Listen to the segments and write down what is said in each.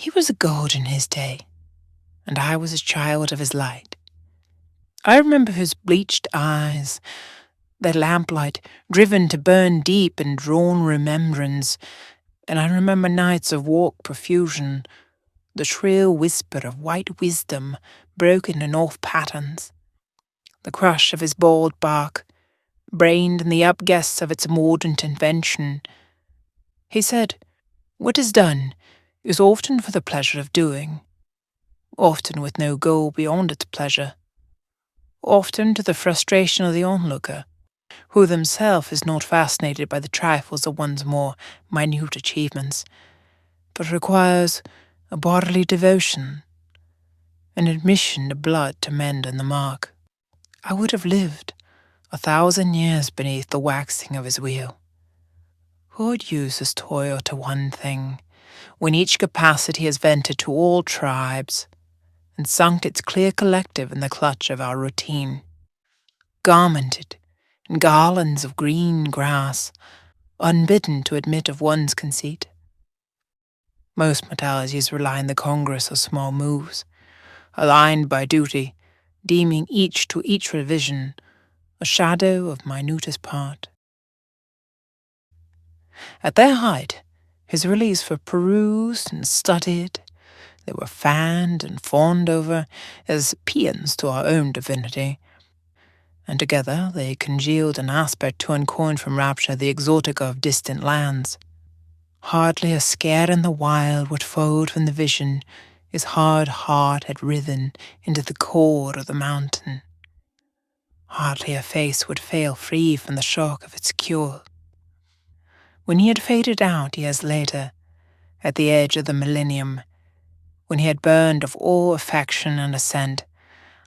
He was a god in his day, and I was a child of his light. I remember his bleached eyes, their lamplight driven to burn deep in drawn remembrance, and I remember nights of walk profusion, the shrill whisper of white wisdom broken in off patterns, the crush of his bald bark, brained in the upguess of its mordant invention. He said, "What is done is often for the pleasure of doing, often with no goal beyond its pleasure, often to the frustration of the onlooker, who himself is not fascinated by the trifles of one's more minute achievements, but requires a bodily devotion, an admission to blood to mend on the mark." I would have lived 1,000 years beneath the waxing of his wheel. Who would use his toil to one thing, when each capacity is vented to all tribes, and sunk its clear collective in the clutch of our routine, garmented in garlands of green grass, unbidden to admit of one's conceit? Most mortalities rely on the congress of small moves, aligned by duty, deeming each to each revision a shadow of minutest part. At their height, his reliefs were perused and studied. They were fanned and fawned over as paeans to our own divinity, and together they congealed an aspect to uncoin from rapture the exotica of distant lands. Hardly a scare in the wild would fold from the vision his hard heart had writhen into the core of the mountain. Hardly a face would fail free from the shock of its cure. When he had faded out years later, at the edge of the millennium, when he had burned of all affection and assent,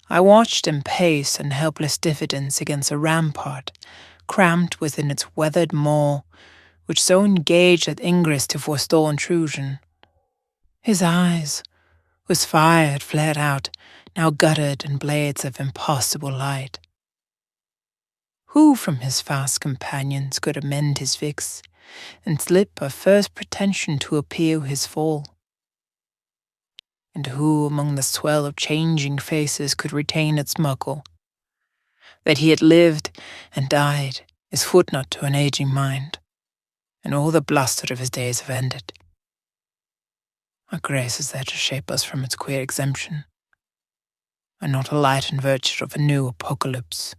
I watched him pace in helpless diffidence against a rampart, cramped within its weathered maw, which so engaged that ingress to forestall intrusion. His eyes, whose fire had flared out, now guttered in blades of impossible light. Who from his fast companions could amend his fix, and slip a first pretension to appeal his fall? And who among the swell of changing faces could retain its muckle? That he had lived and died is footnote to an aging mind, and all the bluster of his days have ended. What grace is there to shape us from its queer exemption, and not a light and virtue of a new apocalypse?